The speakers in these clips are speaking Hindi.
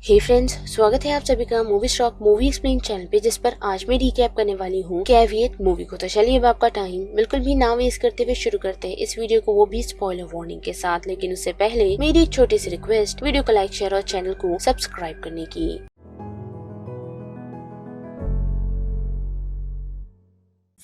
हे फ्रेंड्स, स्वागत है आप सभी का movie stock movie explain channel पे, जिस पर आज मैं रिकैप करने वाली हूँ कैविएट मूवी को। तो चलिए अब आपका टाइम बिल्कुल भी ना वेस्ट करते हुए शुरू करते हैं इस वीडियो को, वो भी स्पॉइलर वार्निंग के साथ। लेकिन उससे पहले मेरी एक छोटी सी रिक्वेस्ट, वीडियो को लाइक शेयर और चैनल को सब्सक्राइब करने की।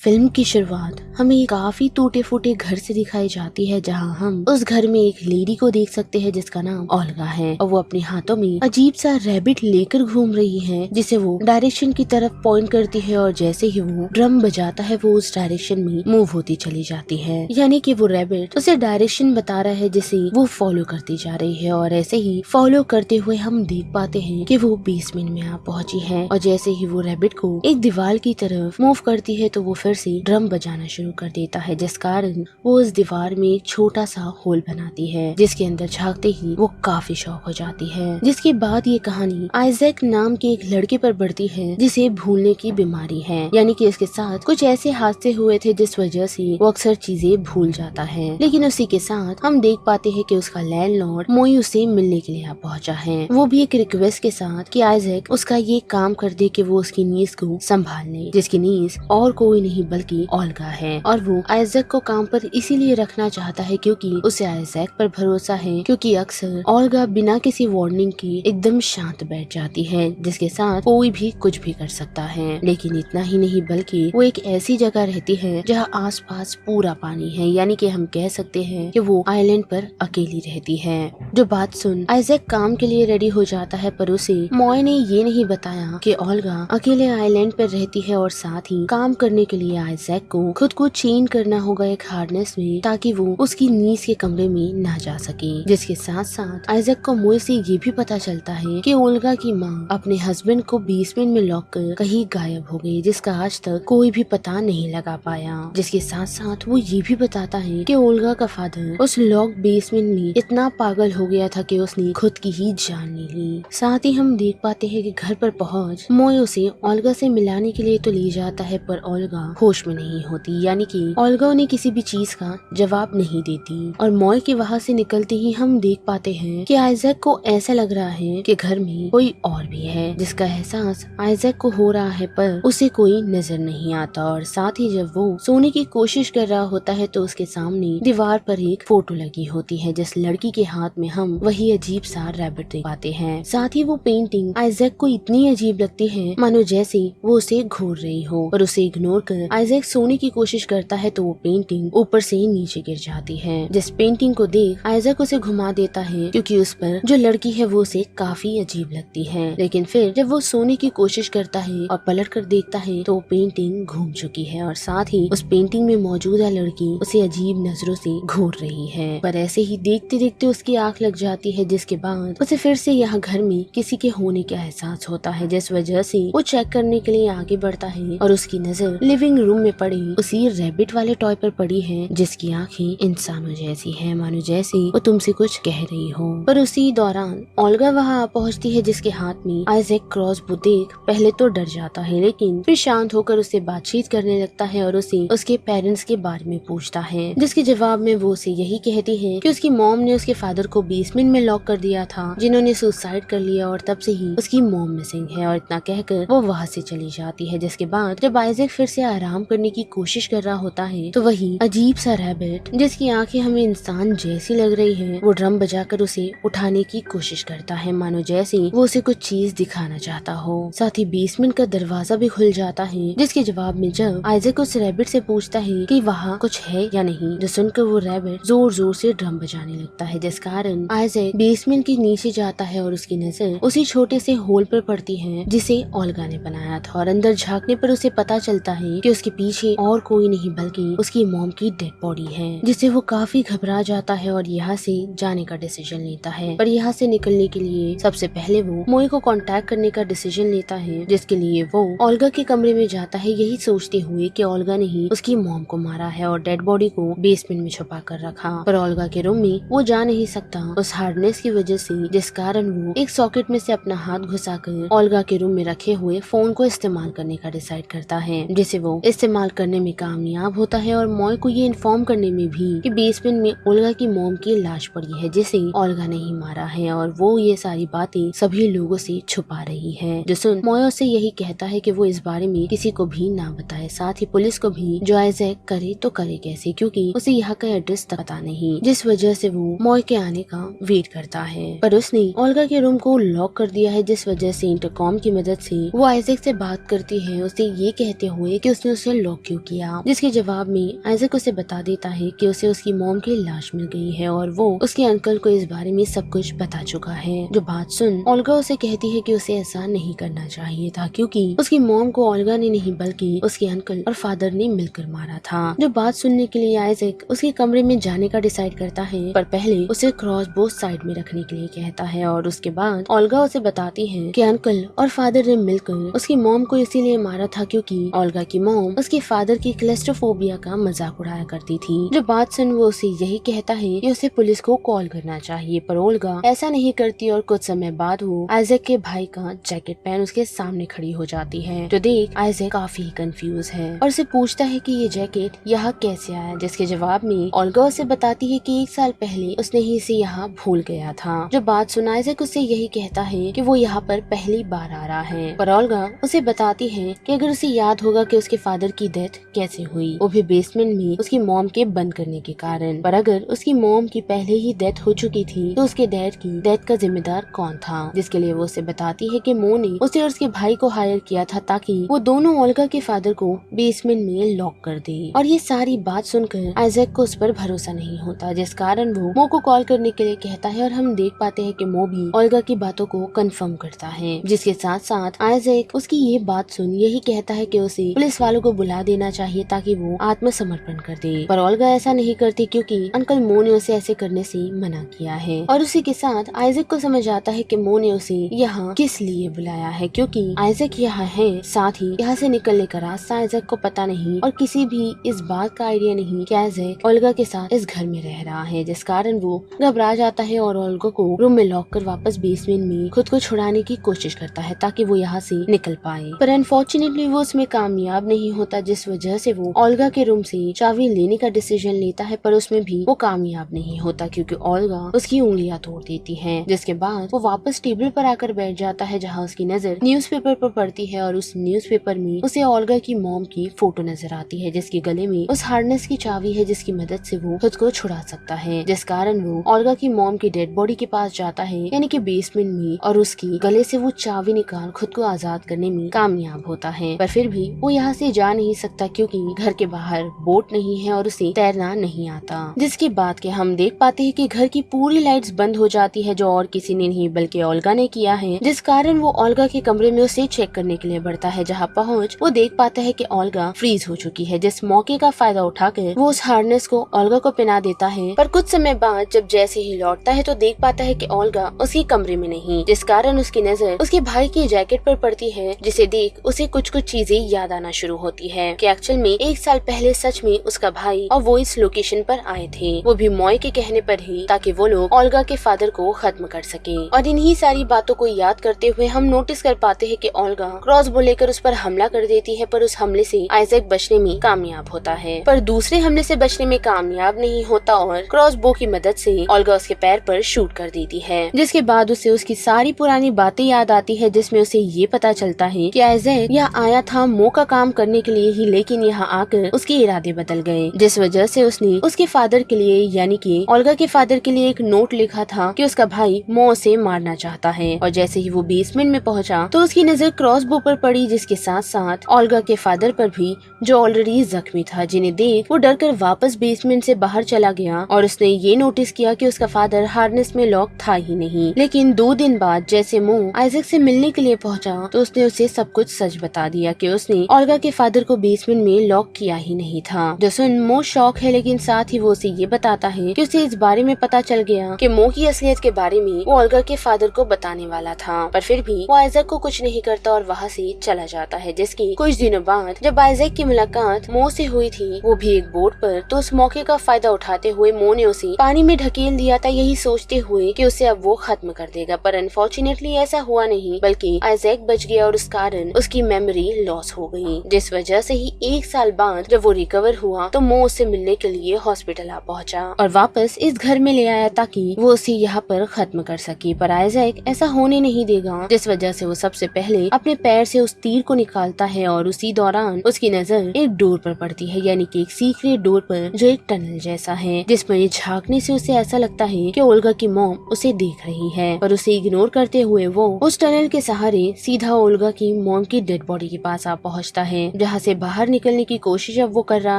फिल्म की शुरुआत हमें काफी टूटे फूटे घर से दिखाई जाती है, जहां हम उस घर में एक लेडी को देख सकते हैं जिसका नाम ओल्गा है, और वो अपने हाथों में अजीब सा रैबिट लेकर घूम रही है, जिसे वो डायरेक्शन की तरफ पॉइंट करती है, और जैसे ही वो ड्रम बजाता है वो उस डायरेक्शन में मूव होती चली जाती है। यानी कि वो रैबिट उसे डायरेक्शन बता रहा है जिसे वो फॉलो करती जा रही है, और ऐसे ही फॉलो करते हुए हम देख पाते हैं कि वो बेसमेंट में आ पहुंची है, और जैसे ही वो रैबिट को एक दीवार की तरफ मूव करती है तो वो फिर से ड्रम बजाना शुरू कर देता है, जिस कारण वो उस दीवार में एक छोटा सा होल बनाती है, जिसके अंदर झांकते ही वो काफी शॉक हो जाती है। जिसके बाद ये कहानी आइजैक नाम के एक लड़के पर बढ़ती है जिसे भूलने की बीमारी है, यानी कि इसके साथ कुछ ऐसे हादसे हुए थे जिस वजह से वो अक्सर चीजें भूल जाता है। लेकिन उसी के साथ हम देख पाते हैं कि उसका लैंडलॉर्ड मोई उसे मिलने के लिए आ पहुंचा है, वो भी एक रिक्वेस्ट के साथ कि आइजैक उसका ये काम कर दे कि वो उसकी नीज को संभाल ले, जिसकी नीज और कोई नहीं बल्कि ओल्गा है। और वो आइजैक को काम पर इसीलिए रखना चाहता है क्योंकि उसे आइजैक पर भरोसा है, क्योंकि अक्सर ओल्गा बिना किसी वार्निंग के एकदम शांत बैठ जाती है, जिसके साथ कोई भी कुछ भी कर सकता है। लेकिन इतना ही नहीं बल्कि वो एक ऐसी जगह रहती है जहाँ आसपास पूरा पानी है, यानी कि हम कह सकते हैं कि वो आइलैंड पर अकेली रहती है। जो बात सुन आइजैक काम के लिए रेडी हो जाता है, पर उसे मॉय ने ये नहीं बताया कि ओल्गा अकेले आइलैंड पर रहती है, और साथ ही काम करने के लिए आइजैक को खुद को चेन करना होगा एक हार्नेस में, ताकि वो उसकी नीज के कमरे में ना जा सके। जिसके साथ साथ आइजैक को मोए से ये भी पता चलता है कि ओल्गा की माँ अपने हस्बैंड को बेसमेंट में लॉक कर कहीं गायब हो गई, जिसका आज तक कोई भी पता नहीं लगा पाया। जिसके साथ साथ वो ये भी बताता है कि ओल्गा का फादर उस लॉक बेसमेंट में इतना पागल हो गया था कि उसने खुद की ही जान ले ली। साथ ही हम देख पाते हैं कि घर पर पहुंच मोए उसे ओल्गा से मिलाने के लिए तो ले जाता है, पर ओल्गा होश में नहीं होती, यानी कि ओल्गा उन्हें किसी भी चीज का जवाब नहीं देती। और मॉय के वहाँ से निकलते ही हम देख पाते हैं कि आइजैक को ऐसा लग रहा है कि घर में कोई और भी है, जिसका एहसास आइजैक को हो रहा है, पर उसे कोई नजर नहीं आता। और साथ ही जब वो सोने की कोशिश कर रहा होता है तो उसके सामने दीवार पर एक फोटो लगी होती है, जिस लड़की के हाथ में हम वही अजीब सा रैबिट देख पाते हैं। साथ ही वो पेंटिंग आइजैक को इतनी अजीब लगती है मानो जैसे वो उसे घूर रही हो, और उसे इग्नोर कर आइजैक सोने की कोशिश करता है तो वो पेंटिंग ऊपर से नीचे गिर जाती है। जिस पेंटिंग को देख आइजैक उसे घुमा देता है, क्योंकि उस पर जो लड़की है वो उसे काफी अजीब लगती है। लेकिन फिर जब वो सोने की कोशिश करता है और पलट कर देखता है तो वो पेंटिंग घूम चुकी है, और साथ ही उस पेंटिंग में मौजूदा लड़की उसे अजीब नजरों से घूर रही है। पर ऐसे ही देखते देखते उसकी आंख लग जाती है, जिसके बाद उसे फिर से यहाँ घर में किसी के होने का एहसास होता है, जिस वजह से वो चेक करने के लिए आगे बढ़ता है, और उसकी नजर लिविंग रूम में पड़ी उसी रैबिट वाले टॉय पर पड़ी है, जिसकी आंखें इंसानों जैसी हैं, मानो जैसे वो तुमसे कुछ कह रही हो। पर उसी दौरान ओल्गा वहाँ पहुँचती है, जिसके हाथ में आइजैक क्रॉसबो देख पहले तो डर जाता है, लेकिन फिर शांत होकर उससे बातचीत करने लगता है और उसे उसके पेरेंट्स के बारे में पूछता है, जिसके जवाब में वो उसे यही कहती है कि उसकी मॉम ने उसके फादर को बेसमेंट में लॉक कर दिया था, जिन्होंने सुसाइड कर लिया, और तब से ही उसकी मॉम मिसिंग है। और इतना कहकर वो वहाँ से चली जाती है। जिसके बाद जब आइजैक फिर से आराम करने की कोशिश कर रहा होता है तो वही अजीब सा रैबिट, जिसकी आंखें हमें इंसान जैसी लग रही है, वो ड्रम बजाकर उसे उठाने की कोशिश करता है, मानो जैसे वो उसे कुछ चीज दिखाना चाहता हो। साथ ही बेसमेंट का दरवाजा भी खुल जाता है, जिसके जवाब में जब आइजैक उस रैबिट से पूछता है कि वहाँ कुछ है या नहीं, जो सुनकर वो रैबिट जोर जोर से ड्रम बजाने लगता है, जिस कारण आइजैक बेसमेंट के नीचे जाता है और उसकी नजर उसी छोटे से होल पर पड़ती है जिसे ओल्गा ने बनाया था। और अंदर झांकने पर उसे पता चलता है कि उसके पीछे और कोई नहीं बल्कि उसकी मॉम की डेड बॉडी है, जिससे वो काफी घबरा जाता है और यहाँ से जाने का डिसीजन लेता है। पर यहाँ से निकलने के लिए सबसे पहले वो मोई को कांटेक्ट करने का डिसीजन लेता है, जिसके लिए वो ओल्गा के कमरे में जाता है, यही सोचते हुए कि ओल्गा ने ही उसकी मॉम को मारा है और डेड बॉडी को बेसमेंट में छुपा कर रखा। पर ओल्गा के रूम में वो जा नहीं सकता उस हार्डनेस की वजह से, जिस कारण वो एक सॉकेट में से अपना हाथ घुसाकर ओल्गा के रूम में रखे हुए फोन को इस्तेमाल करने का डिसाइड करता है, जिसे वो इस्तेमाल करने में कामयाब होता है और मॉय को ये इन्फॉर्म करने में भी कि बेसमेंट में ओल्गा की मॉम की लाश पड़ी है जिसे ओल्गा ने ही मारा है और वो ये सारी बातें सभी लोगों से छुपा रही है। जो सुन मॉय उससे यही कहता है कि वो इस बारे में किसी को भी ना बताए, साथ ही पुलिस को भी, जो आइजैक करे तो करे कैसे क्योंकि उसे यहाँ का एड्रेस तक पता नहीं, जिस वजह से वो मॉय के आने का वेट करता है। पर उसने ओल्गा के रूम को लॉक कर दिया है, जिस वजह से इंटरकॉम की मदद से वो आइजैक से बात करती है, उसे ये कहते हुए कि उसने उसे लॉक क्यों किया, जिसके जवाब में आइजैक उसे बता देता है कि उसे उसकी मॉम की लाश मिल गई है और वो उसके अंकल को इस बारे में सब कुछ बता चुका है। जो बात सुन ओल्गा उसे कहती है कि उसे ऐसा नहीं करना चाहिए था क्योंकि उसकी मॉम को ओल्गा ने नहीं बल्कि उसके अंकल और फादर ने मिलकर मारा था। जो बात सुनने के लिए आइजैक उसके कमरे में जाने का डिसाइड करता है, पर पहले उसे क्रॉस बो साइड में रखने के लिए कहता है और उसके बाद ओल्गा उसे बताती है कि अंकल और फादर ने मिलकर उसकी मॉम को इसीलिए मारा था क्योंकि ओल्गा की मॉम उसके फादर की क्लेस्ट्रोफोबिया का मजाक उड़ाया करती थी। जो बात सुन वो उसे यही कहता है कि उसे पुलिस को कॉल करना चाहिए, पर ओल्गा ऐसा नहीं करती और कुछ समय बाद वो आइजैक के भाई का जैकेट पहन उसके सामने खड़ी हो जाती है। जो देख आइजैक काफी कंफ्यूज है और उसे पूछता है कि ये जैकेट यहाँ कैसे आया, जिसके जवाब में ओल्गा उसे बताती है कि 1 साल पहले उसने ही इसे यहाँ भूल गया था। जो बात सुन आइजैक उससे यही कहता है कि वो यहाँ पर पहली बार आ रहा है, पर ओल्गा उसे बताती है कि अगर उसे याद होगा कि उसके फादर की डेथ कैसे हुई, वो भी बेसमेंट में उसकी मॉम के बंद करने के कारण, पर अगर उसकी मॉम की पहले ही डेथ हो चुकी थी तो उसके डैड की डेथ का जिम्मेदार कौन था, जिसके लिए वो उसे बताती है कि मो ने उसे और उसके भाई को हायर किया था ताकि वो दोनों ओल्गा के फादर को बेसमेंट में लॉक कर दे। और ये सारी बात सुनकर आइजैक को उस पर भरोसा नहीं होता, जिस कारण वो मो को कॉल करने के लिए कहता है और हम देख पाते हैं कि मो भी ओल्गा की बातों को कंफर्म करता है, जिसके साथ साथ आइजैक उसकी ये बात सुन यही कहता है कि उसे पुलिस वालों को बुला देना चाहिए ताकि वो आत्मसमर्पण कर दे, पर ओल्गा ऐसा नहीं करती क्योंकि अंकल मो ने उसे ऐसे करने से मना किया है। और उसी के साथ आइजैक को समझ आता है कि मो ने उसे यहाँ किस लिए बुलाया है, क्योंकि आइजैक यहाँ है, साथ ही यहाँ से निकलने का रास्ता आइजैक को पता नहीं और किसी भी इस बात का आइडिया नहीं कि आइजैक ओल्गा के साथ इस घर में रह रहा है, जिस कारण वो घबरा जाता है और ओल्गा को रूम में लॉक कर वापस बेसमेंट में खुद को छुड़ाने की कोशिश करता है ताकि वो यहाँ से निकल पाए, पर अनफॉर्चुनेटली वो उसमें कामयाब नहीं होता, जिस वजह से वो ओल्गा के रूम से चाबी लेने का डिसीजन लेता है, पर उसमें भी वो कामयाब नहीं होता क्योंकि ओल्गा उसकी उंगलियां तोड़ देती है। जिसके बाद वो वापस टेबल पर आकर बैठ जाता है जहाँ उसकी नजर न्यूज़पेपर पर पड़ती है और उस न्यूज़पेपर में उसे ओल्गा की मॉम की फोटो नजर आती है, जिसके गले में उस हार्नेस की चाबी है जिसकी मदद से वो खुद को छुड़ा सकता है, जिस कारण वो ओल्गा की मॉम की डेड बॉडी के पास जाता है यानी कि बेसमेंट में, और उसकी गले से वो चाबी निकाल खुद को आजाद करने में कामयाब होता है। पर फिर भी वो यहाँ से जा नहीं सकता क्योंकि घर के बाहर बोट नहीं है और उसे तैरना नहीं आता, जिसके बाद के हम देख पाते हैं कि घर की पूरी लाइट्स बंद हो जाती है, जो और किसी ने नहीं बल्कि ओल्गा ने किया है, जिस कारण वो ओल्गा के कमरे में उसे चेक करने के लिए बढ़ता है। जहाँ पहुँच वो देख पाता है कि ओल्गा फ्रीज हो चुकी है, जिस मौके का फायदा उठाकर वो उस हार्नेस को ओल्गा को पहना देता है। पर कुछ समय बाद जब जैसे ही लौटता है तो देख पाता है कि ओल्गा उसके कमरे में नहीं, जिस कारण उसकी नजर उसके भाई की जैकेट पर पड़ती है, जिसे देख उसे कुछ कुछ चीजें याद आना शुरू होती है कि एक्चुअल में 1 साल पहले सच में उसका भाई और वो इस लोकेशन पर आए थे, वो भी मॉय के कहने पर ही, ताकि वो लोग ओल्गा के फादर को खत्म कर सके। और इन्हीं सारी बातों को याद करते हुए हम नोटिस कर पाते हैं कि ओल्गा क्रॉसबो लेकर उस पर हमला कर देती है, पर उस हमले से आइजैक बचने में कामयाब होता है, पर दूसरे हमले से बचने में कामयाब नहीं होता और क्रॉसबो की मदद से ओल्गा उसके पैर पर शूट कर देती है, जिसके बाद उसे उसकी सारी पुरानी बातें याद आती है, जिसमें उसे ये पता चलता है कि आइजैक यहाँ आया था मो का काम करने के लिए ही, लेकिन यहाँ आकर उसके इरादे बदल गए, जिस वजह से उसने उसके फादर के लिए यानी कि ओल्गा के फादर के लिए एक नोट लिखा था कि उसका भाई मो से मारना चाहता है। और जैसे ही वो बेसमेंट में पहुंचा तो उसकी नजर क्रॉसबो पर पड़ी, जिसके साथ साथ ओल्गा के फादर पर भी, जो ऑलरेडी जख्मी था, जिन्हें देख वो डरकर वापस बेसमेंट से बाहर चला गया और उसने ये नोटिस किया कि उसका फादर हार्नेस में लॉक था ही नहीं। लेकिन 2 दिन बाद जैसे मो आइजैक से मिलने के लिए पहुंचा तो उसने उसे सब कुछ सच बता दिया कि उसने ओल्गा के फादर को बेसमेंट में लॉक किया ही नहीं था। जो सुन मो शॉक है, लेकिन साथ ही वो उसे ये बताता है कि उसे इस बारे में पता चल गया कि मो की असलियत के बारे में वो ओल्गा के फादर को बताने वाला था, पर फिर भी वो आइजैक को कुछ नहीं करता और वहाँ से चला जाता है। जिसकी कुछ दिनों बाद जब आइजैक की मुलाकात मो से हुई थी, वो भी एक बोट पर, तो उस मौके का फायदा उठाते हुए मो ने उसे पानी में ढकेल दिया था, यही सोचते हुए कि उसे अब वो खत्म कर देगा, पर अनफॉर्चुनेटली ऐसा हुआ नहीं, बल्कि आइजैक बच गया और उस कारण उसकी मेमोरी लॉस हो गई, जिस जिस वजह से ही 1 साल बाद जब वो रिकवर हुआ तो मो उससे मिलने के लिए हॉस्पिटल आ पहुंचा और वापस इस घर में ले आया ताकि वो उसे यहाँ पर खत्म कर सके। पर आइजैक ऐसा होने नहीं देगा, जिस वजह से वो सबसे पहले अपने पैर से उस तीर को निकालता है और उसी दौरान उसकी नजर एक डोर पर पड़ती है, यानी कि एक सीक्रेट डोर पर जो एक टनल जैसा है, जिसमें झांकने से उसे ऐसा लगता है कि ओल्गा की मॉम उसे देख रही है। पर उसे इग्नोर करते हुए वो उस टनल के सहारे सीधा ओल्गा की मॉम की डेड बॉडी के पास आ पहुंचता है, जहां से बाहर निकलने की कोशिश अब वो कर रहा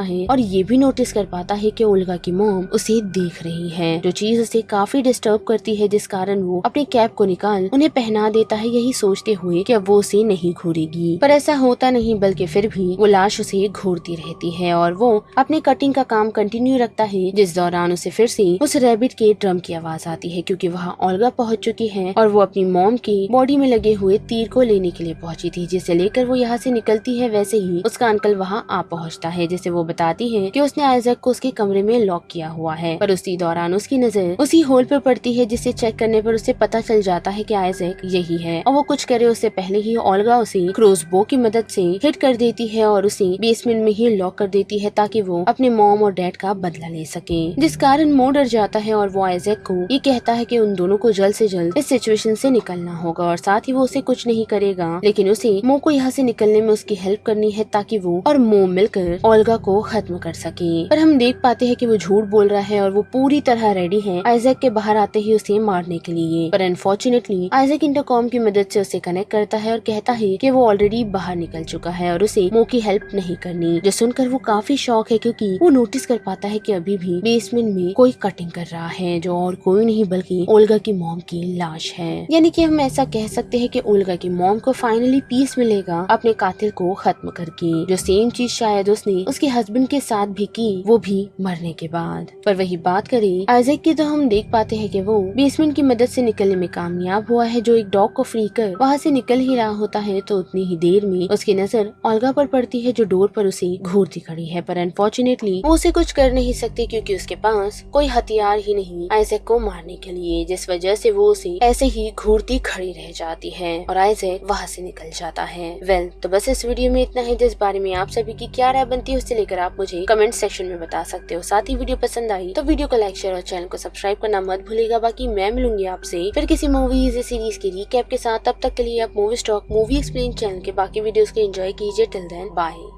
है और ये भी नोटिस कर पाता है कि ओल्गा की मॉम उसे देख रही है, जो चीज उसे काफी डिस्टर्ब करती है, जिस कारण वो अपने कैप को निकाल उन्हें पहना देता है, यही सोचते हुए कि अब वो उसे नहीं घूरेगी। पर ऐसा होता नहीं, बल्कि फिर भी वो लाश उसे घूरती रहती है और वो अपने कटिंग का काम कंटिन्यू रखता है, जिस दौरान उसे फिर से उस रैबिट के ड्रम की आवाज आती है, क्योंकि वहाँ ओल्गा पहुंच चुकी है और वो अपनी मॉम की बॉडी में लगे हुए तीर को लेने के लिए पहुंची थी, जिसे लेकर वो यहाँ से निकलती है। वैसे ही उसका अंकल वहाँ आ पहुँचता है, जिसे वो बताती है कि उसने आइजैक को उसके कमरे में लॉक किया हुआ है। पर उसी दौरान उसकी नजर उसी होल पर पड़ती है, जिसे चेक करने पर उसे पता चल जाता है कि आइजैक यही है और वो कुछ करे उससे पहले ही ओल्गा उसे क्रॉसबो की मदद से हिट कर देती है और उसे बेसमेंट में ही लॉक कर देती है ताकि वो अपने मॉम और डैड का बदला ले सके, जिस कारण मो डर जाता है और वो आइजैक को ये कहता है कि उन दोनों को जल्द से जल्द इस सिचुएशन से निकलना होगा और साथ ही वो उसे कुछ नहीं करेगा, लेकिन उसे मो को यहाँ से निकलने में उसकी हेल्प करनी है ताकि वो और मो मिलकर ओल्गा को खत्म कर सके। पर हम देख पाते हैं कि वो झूठ बोल रहा है और वो पूरी तरह रेडी है आइजैक के बाहर आते ही उसे मारने के लिए। पर अनफॉर्चुनेटली आइजैक इंटरकॉम की मदद से उसे कनेक्ट करता है और कहता है कि वो ऑलरेडी बाहर निकल चुका है और उसे मो की हेल्प नहीं करनी, जो सुनकर वो काफी शॉक है, क्योंकि वो नोटिस कर पाता है कि अभी भी बेसमेंट में कोई कटिंग कर रहा है, जो और कोई नहीं बल्कि ओल्गा की मॉम की लाश है। यानी कि हम ऐसा कह सकते हैं कि ओल्गा की मॉम को फाइनली पीस मिलेगा अपने कातिल को खत्म करके, जो सेम चीज शायद उसने उसके हस्बैंड के साथ भी की, वो भी मरने के बाद। पर वही बात करें आइजैक की तो हम देख पाते हैं कि वो बेसमेंट की मदद से निकलने में कामयाब हुआ है, जो एक डॉग को फ्री कर वहाँ से निकल ही रहा होता है तो उतनी ही देर में उसकी नजर ओल्गा पर पड़ती है, जो डोर पर उसे घूरती खड़ी है। पर अनफॉर्चुनेटली वो उसे कुछ कर नहीं सकती, क्योंकि उसके पास कोई हथियार ही नहीं आइजैक को मारने के लिए, जिस वजह से वो उसे ऐसे ही घूरती खड़ी रह जाती है और आइजैक वहाँ से निकल जाता है। तो बस इस वीडियो में इतना ही। जिस बारे में आप सभी की क्या राय बनती है उससे लेकर आप मुझे कमेंट सेक्शन में बता सकते हो। साथ ही वीडियो पसंद आई तो वीडियो को लाइक, शेयर और चैनल को सब्सक्राइब करना मत भूलिएगा। बाकी मैं मिलूंगी आपसे फिर किसी मूवीज या सीरीज के रिकैप के साथ। तब तक के लिए आप movie stock movie explain channel के बाकी वीडियोस को एंजॉय कीजिए। Till then bye.